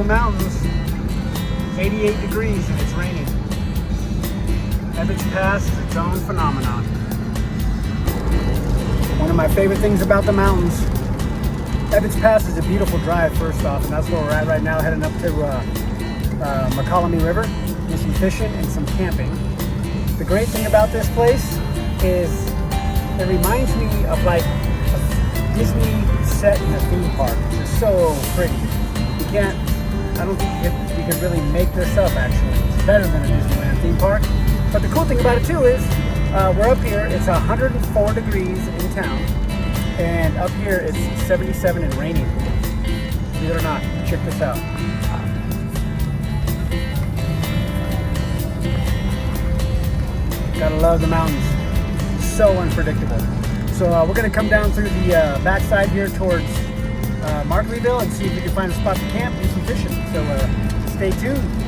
mountains. 88 degrees and it's raining. Hermit's Pass is its own phenomenon. One of my favorite things about the mountains. Hermit's Pass is a beautiful drive, first off, and that's where we're at right now, heading up to McCollum River. Do some fishing and some camping. The great thing about this place is it reminds me of like a Disney set in a theme park. It's just so pretty. I don't think you could really make this up, actually. It's better than a Disneyland theme park. But the cool thing about it too is we're up here, it's 104 degrees in town, and up here it's 77 and raining. Believe it or not, check this out. Gotta love the mountains. So unpredictable. So we're gonna come down through the backside here towards Margaretville and see if we can find a spot to camp and do some fishing. So stay tuned.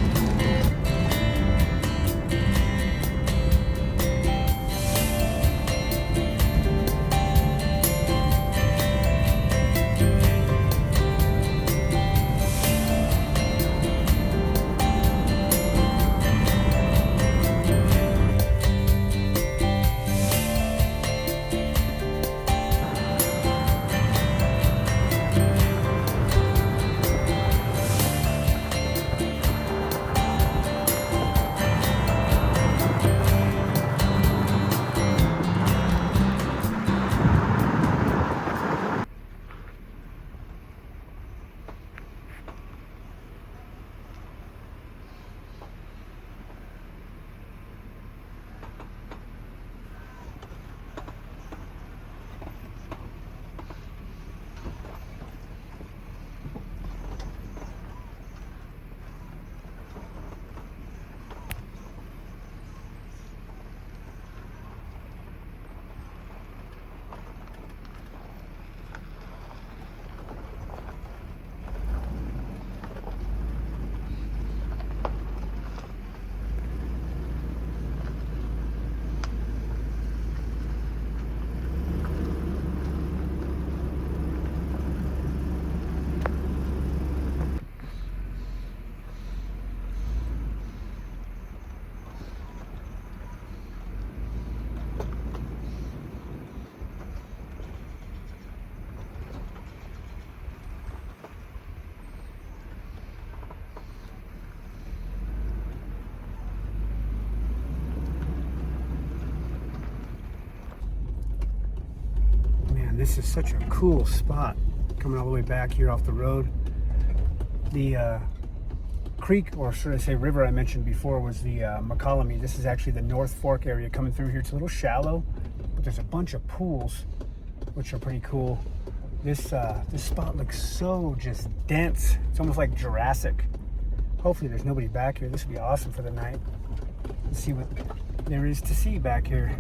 This is such a cool spot, coming all the way back here off the road. The creek, or should I say river, I mentioned before was the McCollum. This is actually the North Fork area coming through here. It's a little shallow, but there's a bunch of pools, which are pretty cool. This spot looks so just dense. It's almost like Jurassic. Hopefully there's nobody back here. This would be awesome for the night. Let's see what there is to see back here.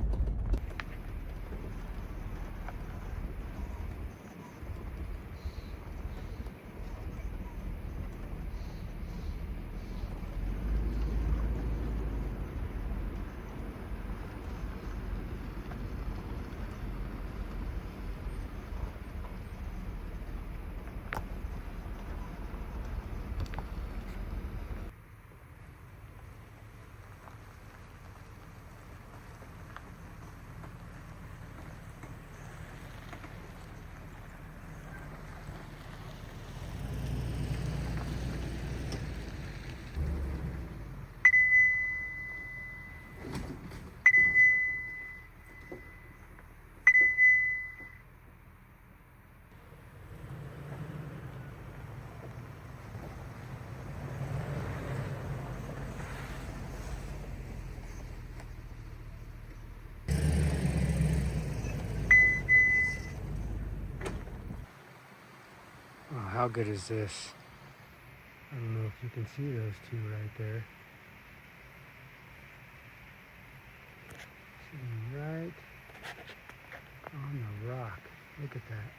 How good is this? I don't know if you can see those two right there. Sitting right on the rock. Look at that.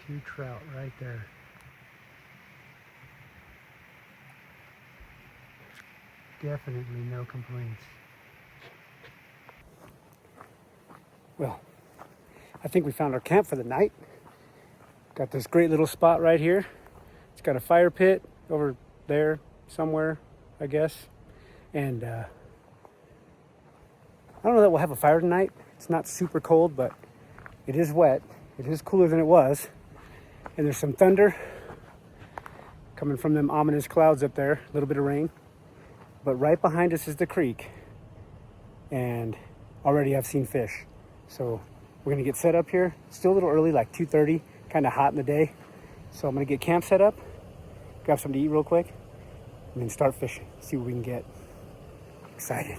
2 trout right there. Definitely no complaints. Well, I think we found our camp for the night. Got this great little spot right here. It's got a fire pit over there somewhere, I guess. And I don't know that we'll have a fire tonight. It's not super cold, but it is wet. It is cooler than it was. And there's some thunder coming from them ominous clouds up there, a little bit of rain. But right behind us is the creek. And already I've seen fish. So we're gonna get set up here. Still a little early, like 2:30, kind of hot in the day. So I'm gonna get camp set up, grab something to eat real quick, and then start fishing. See what we can get. Excited.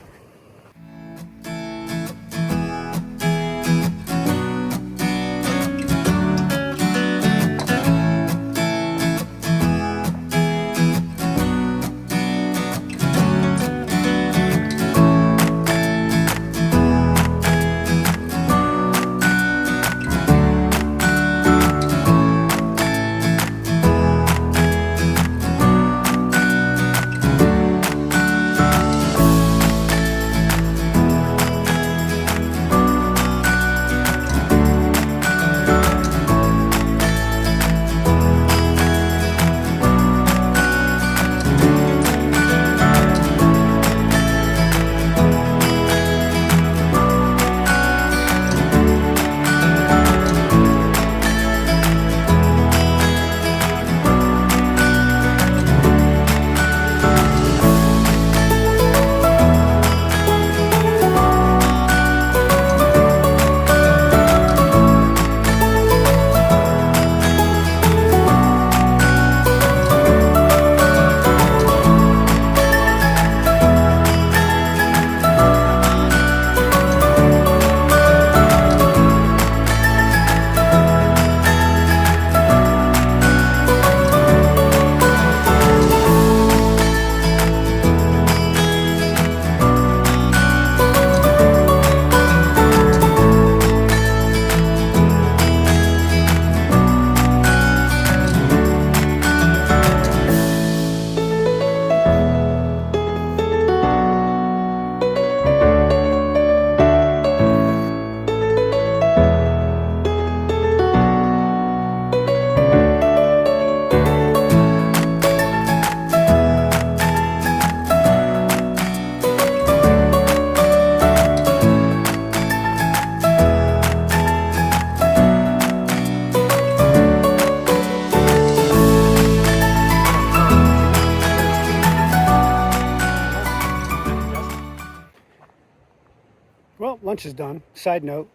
Well, lunch is done. Side note,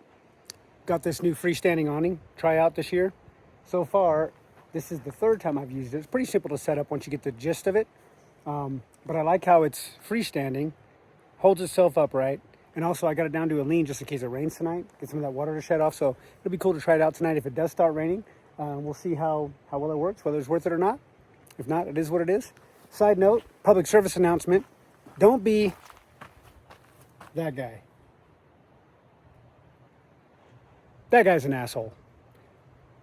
got this new freestanding awning, try out this year. So far, this is the third time I've used it. It's pretty simple to set up once you get the gist of it. But I like how it's freestanding, holds itself upright, and also I got it down to a lean just in case it rains tonight, get some of that water to shed off. So it'll be cool to try it out tonight if it does start raining. We'll see how well it works, whether it's worth it or not. If not, it is what it is. Side note, public service announcement, don't be that guy. That guy's an asshole.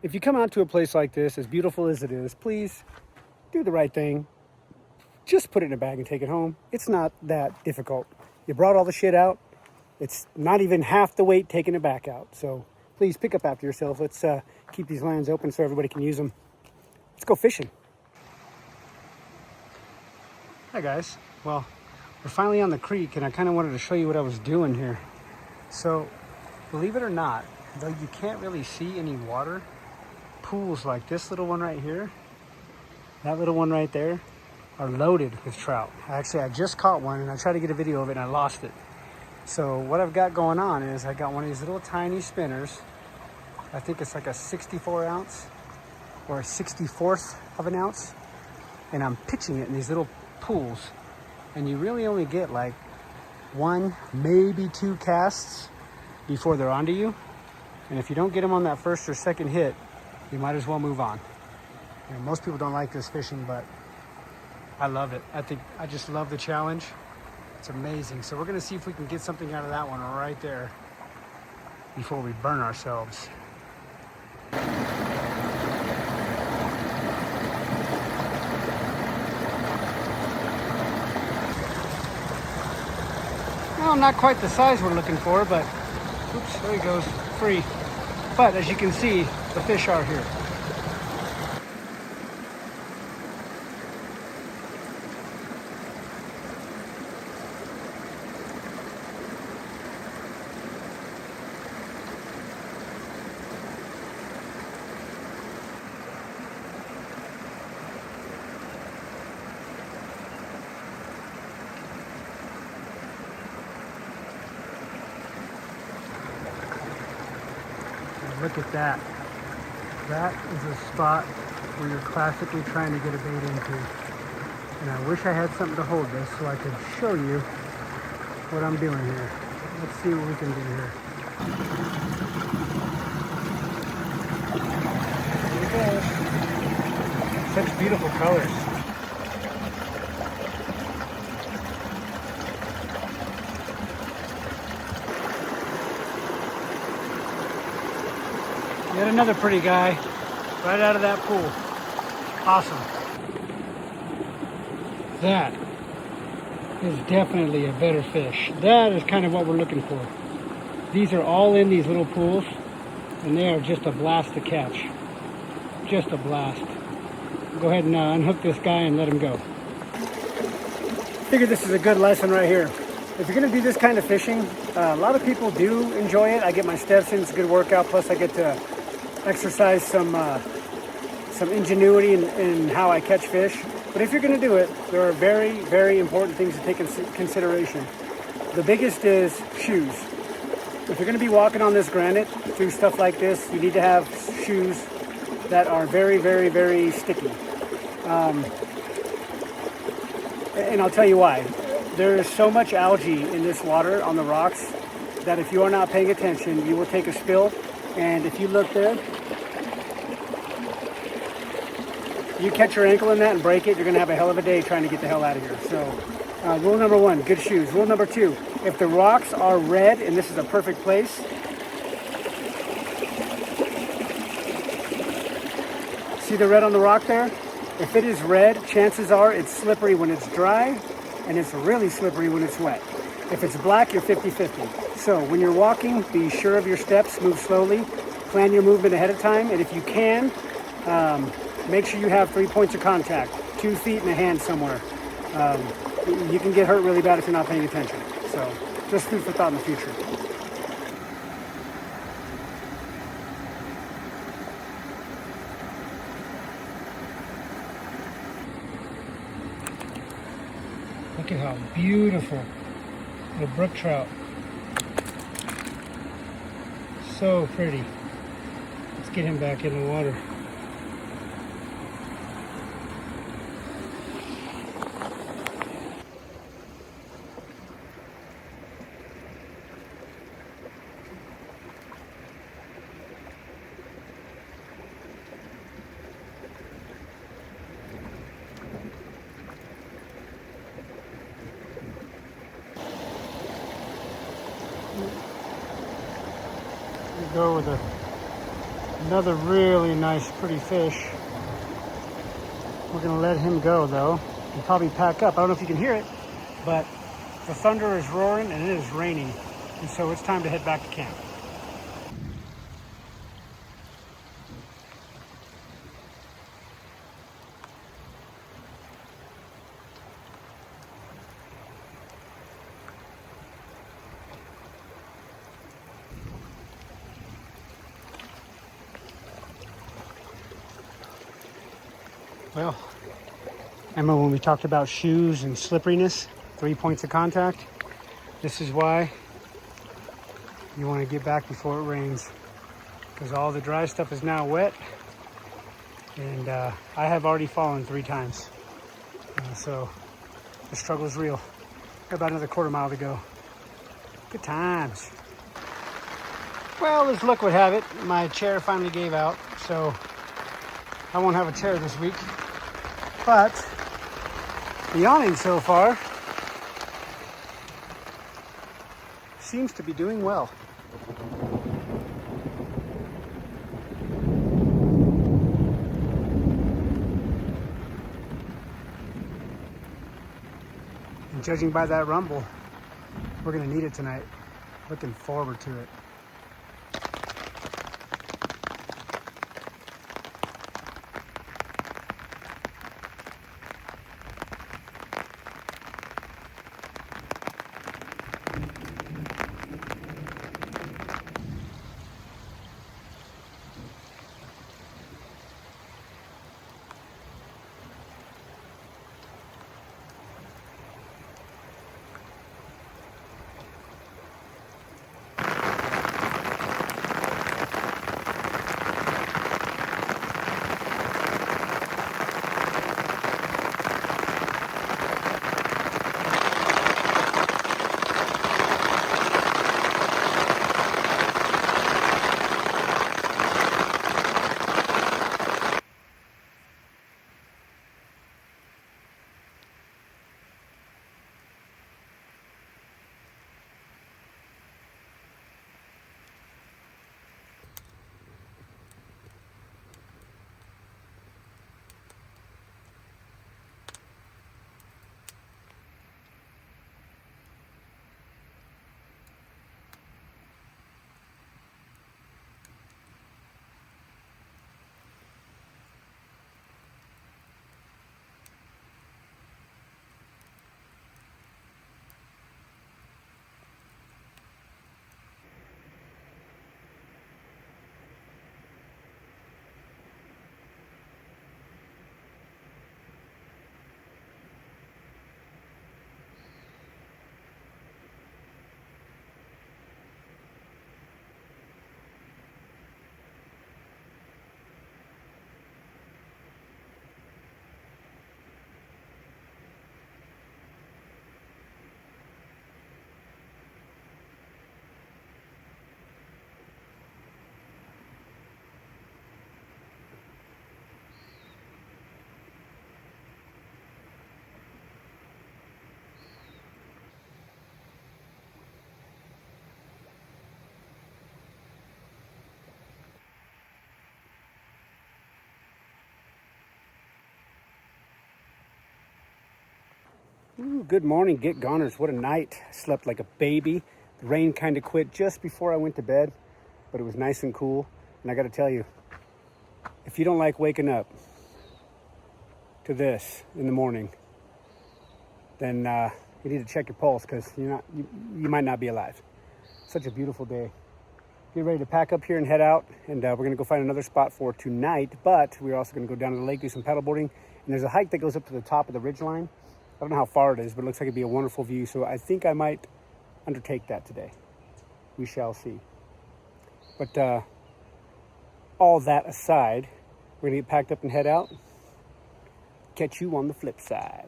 If you come out to a place like this, as beautiful as it is, please do the right thing. Just put it in a bag and take it home. It's not that difficult. You brought all the shit out. It's not even half the weight taking it back out. So please pick up after yourself. Let's keep these lands open so everybody can use them. Let's go fishing. Hi guys. Well, we're finally on the creek and I kind of wanted to show you what I was doing here. So believe it or not, though you can't really see any water, pools like this little one right here, that little one right there, are loaded with trout. Actually, I just caught one and I tried to get a video of it and I lost it. So what I've got going on is I got one of these little tiny spinners. I think it's like a 64 ounce or a 64th of an ounce. And I'm pitching it in these little pools. And you really only get like one, maybe two casts before they're onto you. And if you don't get them on that first or second hit, you might as well move on. You know, most people don't like this fishing, but I love it. I just love the challenge. It's amazing. So we're gonna see if we can get something out of that one right there before we burn ourselves. Well, not quite the size we're looking for, but oops, there he goes, free. But as you can see, the fish are here. Look at that. That is a spot where you're classically trying to get a bait into. And I wish I had something to hold this so I could show you what I'm doing here. Let's see what we can do here. Here we go. Such beautiful colors. Yet another pretty guy right out of that pool. Awesome. That is definitely a better fish. That is kind of what we're looking for. These are all in these little pools, and they are just a blast to catch. Just a blast. Go ahead and unhook this guy and let him go. I figure this is a good lesson right here. If you're going to do this kind of fishing, a lot of people do enjoy it. I get my steps in, it's a good workout, plus I get to exercise some ingenuity in how I catch fish. But if you're going to do it, there are very, very important things to take into consideration. The biggest is shoes. If you're going to be walking on this granite through stuff like this, you need to have shoes that are very, very, very sticky. And I'll tell you why. There is so much algae in this water on the rocks that if you are not paying attention, you will take a spill. And if you look there, you catch your ankle in that and break it, you're going to have a hell of a day trying to get the hell out of here. So rule number one, good shoes. Rule number two, if the rocks are red, and this is a perfect place, see the red on the rock there? If it is red, chances are it's slippery when it's dry, and it's really slippery when it's wet. If it's black, you're 50-50. So when you're walking, be sure of your steps, move slowly, plan your movement ahead of time, and if you can, make sure you have 3 points of contact, 2 feet and a hand somewhere. You can get hurt really bad if you're not paying attention. So just food for thought in the future. Look at how beautiful the brook trout. So pretty. Let's get him back in the water. We go with another really nice, pretty fish. We're gonna let him go though, and probably pack up. I don't know if you can hear it, but the thunder is roaring and it is raining, and so it's time to head back to camp. Well, remember when we talked about shoes and slipperiness, 3 points of contact? This is why you want to get back before it rains, because all the dry stuff is now wet, and I have already fallen 3 times. So the struggle is real. Got about another quarter mile to go. Good times. Well, as luck would have it, my chair finally gave out, so I won't have a chair this week. But the awning so far seems to be doing well. And judging by that rumble, we're gonna need it tonight. Looking forward to it. Ooh, good morning, get goners. What a night. I slept like a baby. The rain kind of quit just before I went to bed, but it was nice and cool. And I got to tell you, if you don't like waking up to this in the morning, then you need to check your pulse, because you might not be alive. Such a beautiful day. Get ready to pack up here and head out, and we're going to go find another spot for tonight, but we're also going to go down to the lake, do some paddleboarding, and there's a hike that goes up to the top of the ridge line. I don't know how far it is, but it looks like it'd be a wonderful view, so I think I might undertake that today. We shall see. But all that aside, we're going to get packed up and head out. Catch you on the flip side.